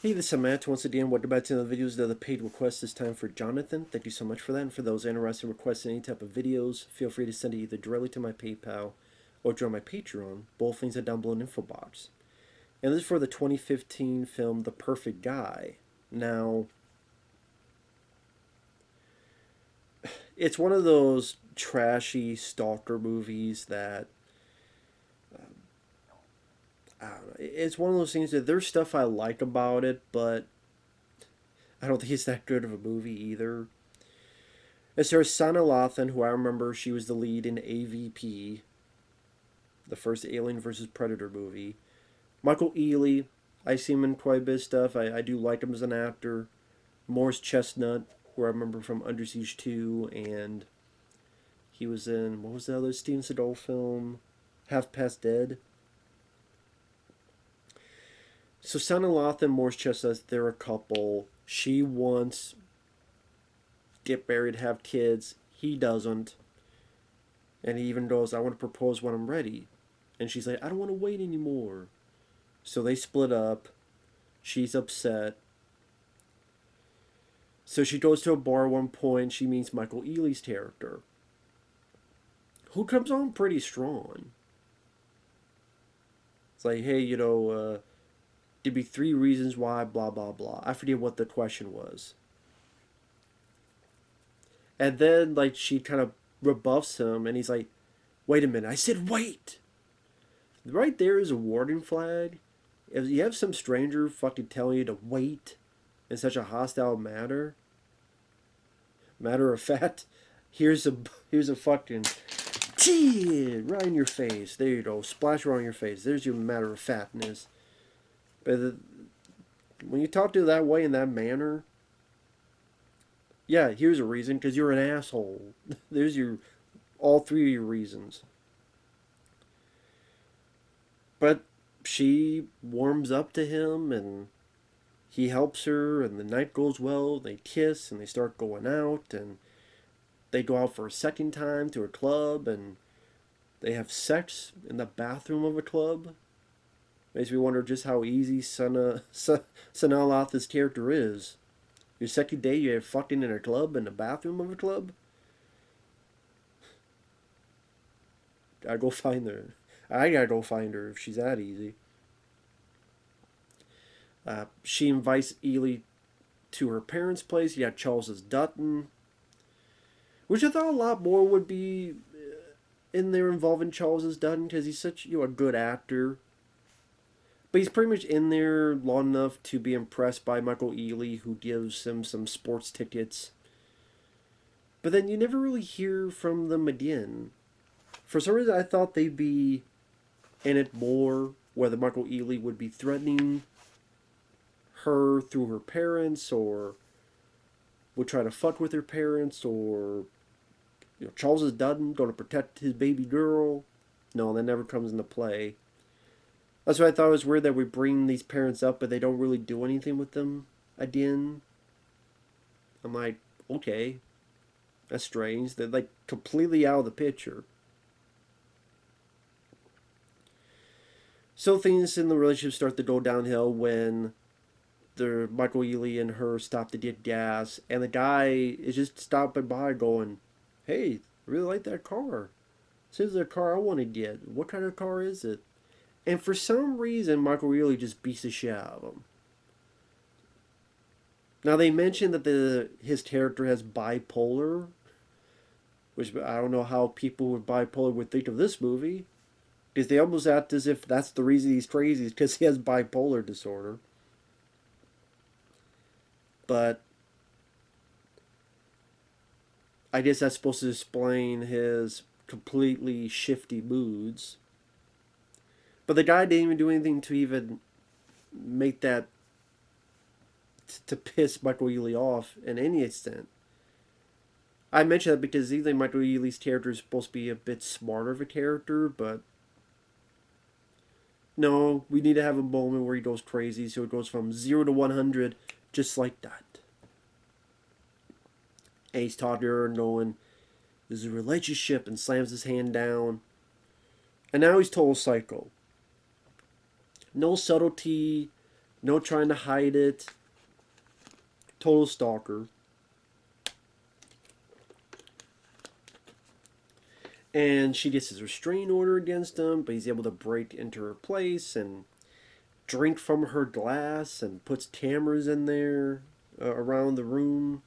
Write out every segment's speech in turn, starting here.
Hey, this is Matt. Once again, welcome back to the videos. The paid request this time for Jonathan. Thank you so much for that. And for those interested in requesting any type of videos, feel free to send it either directly to my PayPal or join my Patreon. Both links are down below in the info box. And this is for the 2015 film The Perfect Guy. Now, it's one of those trashy stalker movies that I don't know. It's one of those things that there's stuff I like about it, but I don't think it's that good of a movie either. It stars Sanaa Lathan, who I remember she was the lead in AVP, the first Alien vs. Predator movie. Michael Ealy, I see him in quite a bit of stuff. I do like him as an actor. Morris Chestnut, who I remember from Undersea 2, and he was in, what was the other Steven Seagal film? Half Past Dead. So Sanaa Lathan, Morris Chestnut, they're a couple. She wants get married, have kids. He doesn't. And he even goes, I want to propose when I'm ready. And she's like, I don't want to wait anymore. So they split up. She's upset. So she goes to a bar at one point. She meets Michael Ealy's character, who comes on pretty strong. It's like, hey, there'd be 3 reasons why, blah, blah, blah. I forget what the question was. And then, like, she kind of rebuffs him, and he's like, wait a minute. I said wait! Right there is a warning flag. If you have some stranger fucking telling you to wait in such a hostile matter of fact, here's a fucking right in your face. There you go. Splash right on your face. There's your matter of factness. But when you talk to that way in that manner, yeah, here's a reason, because you're an asshole. There's all 3 of your reasons. But she warms up to him, and he helps her, and the night goes well. They kiss, and they start going out, and they go out for a second time to a club, and they have sex in the bathroom of a club. Makes me wonder just how easy Sanaa Lathan's character is. Your second day, you're fucking in a club, in the bathroom of a club? Gotta go find her. I gotta go find her if she's that easy. She invites Ealy to her parents' place. You got Charles Dutton, which I thought a lot more would be in there involving Charles Dutton, because he's such a good actor. But he's pretty much in there long enough to be impressed by Michael Ealy, who gives him some sports tickets. But then you never really hear from them again. For some reason, I thought they'd be in it more, whether Michael Ealy would be threatening her through her parents, or would try to fuck with her parents, or Charles Dutton going to protect his baby girl. No, that never comes into play. That's why I thought it was weird that we bring these parents up, but they don't really do anything with them again. I'm like, okay, that's strange. They're like completely out of the picture. So things in the relationship start to go downhill when Michael Ealy and her stop to get gas, and the guy is just stopping by going, hey, I really like that car. This is the car I want to get. What kind of car is it? And for some reason, Michael Ealy just beats the shit out of him. Now, they mentioned that his character has bipolar, which I don't know how people with bipolar would think of this movie, because they almost act as if that's the reason he's crazy, is because he has bipolar disorder. But I guess that's supposed to explain his completely shifty moods. But the guy didn't even do anything to even make that, to piss Michael Ealy off in any extent. I mention that because even Michael Ealy's character is supposed to be a bit smarter of a character, but no, we need to have a moment where he goes crazy, so it goes from 0 to 100 just like that. And he's talking to her and going, this is a relationship, and slams his hand down. And now he's total psycho. No subtlety, No trying to hide it. Total stalker. And she gets his restraining order against him, but he's able to break into her place and drink from her glass and puts cameras in there around the room.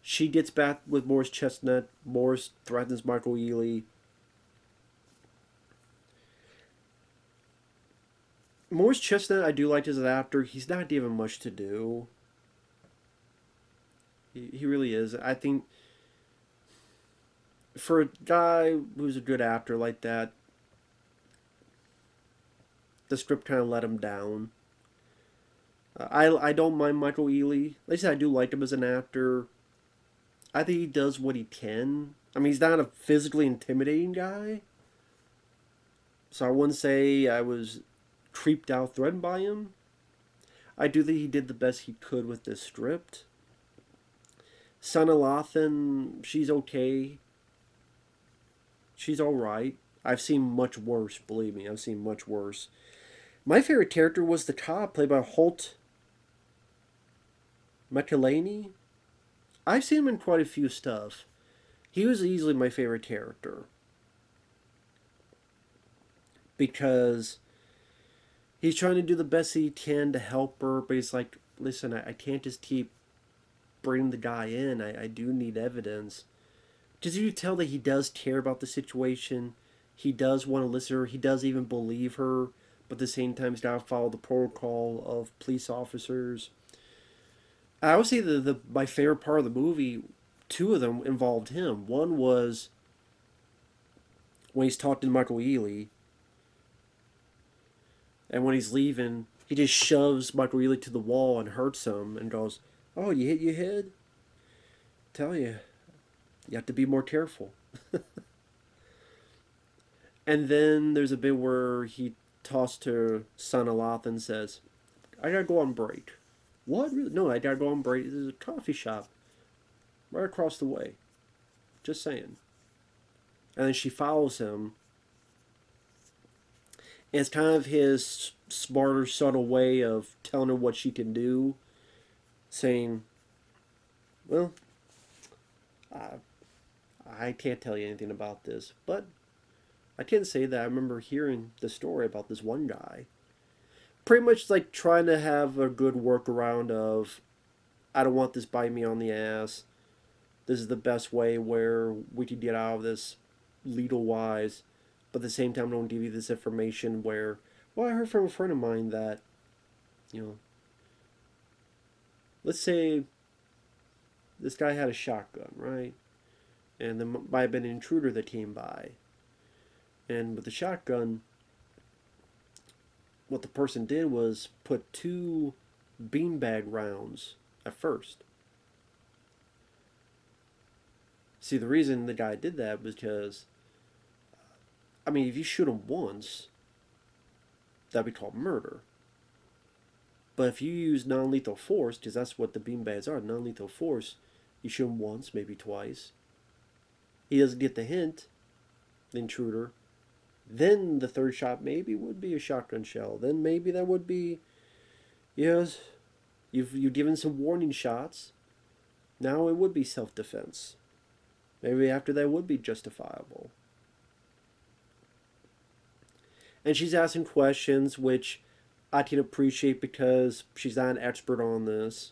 She gets back with Morris Chestnut. Morris threatens Michael Ealy. Morris Chestnut, I do like as an actor. He's not given much to do. He really is. I think for a guy who's a good actor like that, the script kind of let him down. I don't mind Michael Ealy. Like I said, I do like him as an actor. I think he does what he can. I mean, he's not a physically intimidating guy. So I wouldn't say I was creeped out, threatened by him. I do think he did the best he could with this script. Sanaa Lathan, she's okay. She's alright. I've seen much worse, believe me. I've seen much worse. My favorite character was the cop, played by Holt McElroy. I've seen him in quite a few stuff. He was easily my favorite character. Because he's trying to do the best he can to help her, but he's like, listen, I can't just keep bringing the guy in. I do need evidence. Because you tell that he does care about the situation. He does want to listen to her. He does even believe her. But at the same time, he's got to follow the protocol of police officers. I would say my favorite part of the movie, two of them involved him. One was when he's talking to Michael Ealy, and when he's leaving, he just shoves Michael Ealy to the wall and hurts him and goes, "Oh, you hit your head? Tell you, you have to be more careful." And then there's a bit where he tossed to Sanaa Lathan and says, "I gotta go on break." What? Really? No, I gotta go on break. There's a coffee shop right across the way. Just saying. And then she follows him. And it's kind of his smarter, subtle way of telling her what she can do. Saying, well, I can't tell you anything about this. But I can say that I remember hearing the story about this one guy. Pretty much like trying to have a good workaround of, I don't want this biting me on the ass. This is the best way where we could get out of this legal wise. But at the same time, I don't give you this information where, well, I heard from a friend of mine that, let's say this guy had a shotgun, right? And there might have been an intruder that came by. And with the shotgun, what the person did was put 2 beanbag rounds at first. See, the reason the guy did that was because, I mean, if you shoot him once, that'd be called murder. But if you use non-lethal force, because that's what the beanbags are, non-lethal force, you shoot him once, maybe twice. He doesn't get the hint, the intruder. Then the third shot maybe would be a shotgun shell. Then maybe that would be, yes, you've given some warning shots. Now it would be self-defense. Maybe after that would be justifiable. And she's asking questions, which I can appreciate because she's not an expert on this.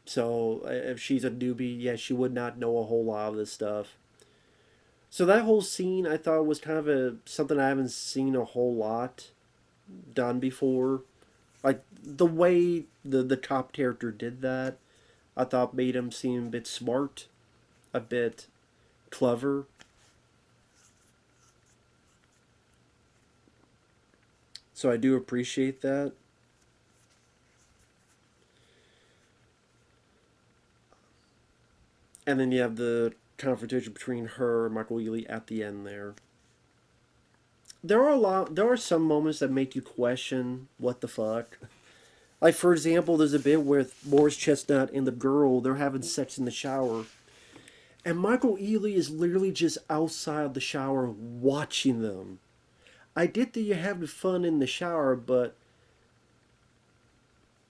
So if she's a newbie, yeah, she would not know a whole lot of this stuff. So that whole scene I thought was kind of something I haven't seen a whole lot done before. Like the way the cop character did that, I thought made him seem a bit smart, a bit clever. So I do appreciate that. And then you have the confrontation between her and Michael Ealy at the end there. There are some moments that make you question what the fuck. Like for example, there's a bit with Morris Chestnut and the girl, they're having sex in the shower. And Michael Ealy is literally just outside the shower watching them. I get that you're having fun in the shower, but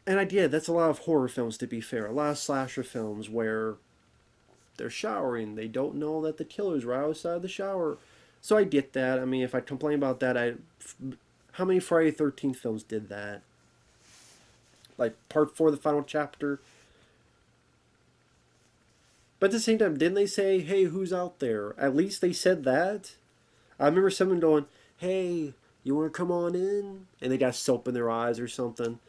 And yeah, that's a lot of horror films, to be fair. A lot of slasher films where they're showering, they don't know that the killer's right outside the shower. So I get that. I mean, if I complain about that, how many Friday 13th films did that? Like part 4, the final chapter. But at the same time, didn't they say, "Hey, who's out there?" At least they said that. I remember someone going, "Hey, you want to come on in?" And they got soap in their eyes or something.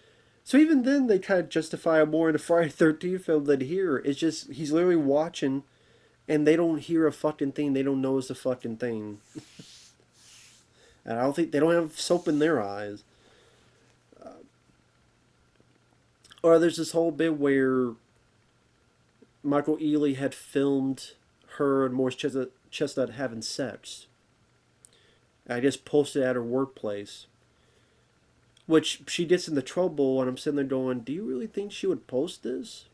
So even then, they kind of justify it more in a Friday 13th film than here. It's just he's literally watching, and they don't hear a fucking thing. They don't notice a fucking thing. And I don't think they don't have soap in their eyes. Or there's this whole bit where Michael Ealy had filmed her and Morris Chestnut having sex. I guess posted at her workplace. Which she gets into trouble, and I'm sitting there going, do you really think she would post this?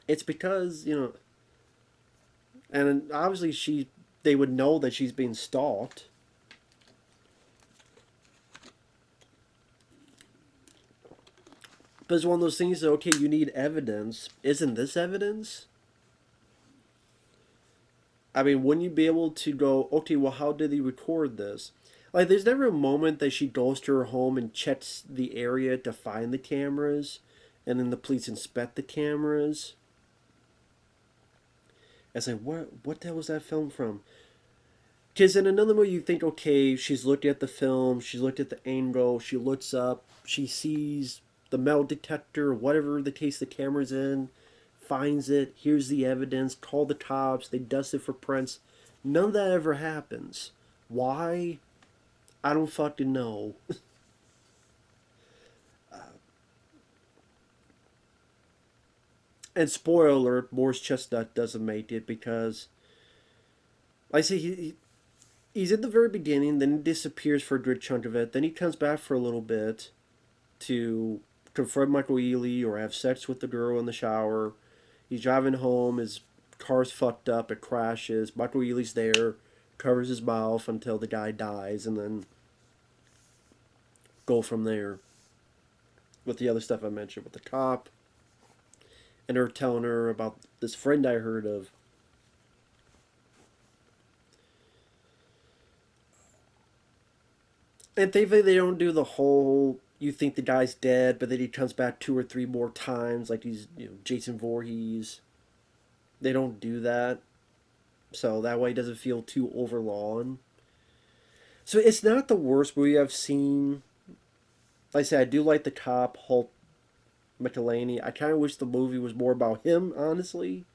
It's because, and obviously they would know that she's being stalked. But it's one of those things that, okay, you need evidence. Isn't this evidence? I mean, wouldn't you be able to go, okay, well, how did he record this? Like, there's never a moment that she goes to her home and checks the area to find the cameras, and then the police inspect the cameras. It's like, what the hell was that film from? Because in another movie, you think, okay, she's looked at the film, she's looked at the angle, she looks up, she sees the metal detector, whatever the case the camera's in, finds it, here's the evidence, call the cops, they dust it for prints. None of that ever happens. Why? I don't fucking know. And spoiler alert, Morris Chestnut doesn't make it because, like I say, he's at the very beginning, then he disappears for a good chunk of it, then he comes back for a little bit to confront Michael Ealy or have sex with the girl in the shower. He's driving home, his car's fucked up, it crashes, Michael Ealy's there, covers his mouth until the guy dies, and then go from there with the other stuff I mentioned with the cop and her telling her about this friend I heard of. And thankfully they don't do the whole you think the guy's dead, but then he comes back 2 or 3 more times like he's Jason Voorhees. They don't do that, so that way it doesn't feel too overlong. So it's not the worst movie I've seen. Like I said, I do like the cop Hulk McElhaney. I kind of wish the movie was more about him, honestly.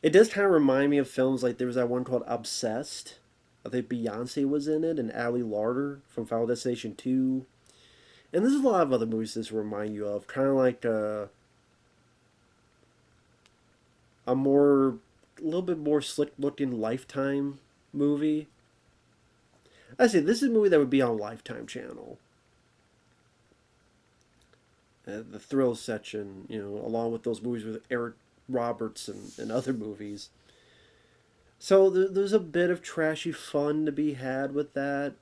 It does kind of remind me of films like there was that one called Obsessed. I think Beyonce was in it, and Ali Larter from Final Destination 2. And there's a lot of other movies this remind you of. Kind of like a little bit more slick looking Lifetime movie. I say this is a movie that would be on Lifetime channel. The thrill section, along with those movies with Eric Roberts and other movies. So there's a bit of trashy fun to be had with that.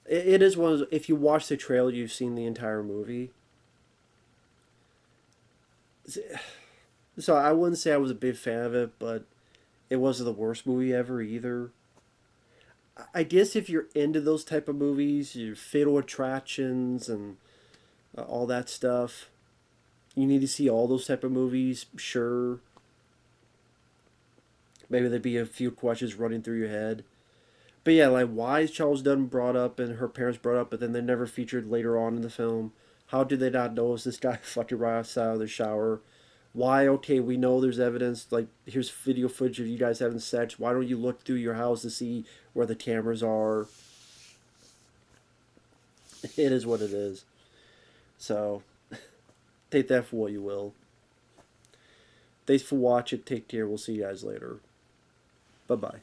It is one of those, if you watch the trailer, you've seen the entire movie. So I wouldn't say I was a big fan of it, but it wasn't the worst movie ever either. I guess if you're into those type of movies, your Fatal Attractions and all that stuff, you need to see all those type of movies. Sure, maybe there'd be a few questions running through your head. But yeah, like why is Charles Dunn brought up and her parents brought up, but then they're never featured later on in the film? How did they not notice this guy fucking right outside of the shower? Why? Okay, we know there's evidence. Like here's video footage of you guys having sex. Why don't you look through your house to see where the cameras are? It is what it is. So take that for what you will. Thanks for watching. Take care. We'll see you guys later. Bye bye.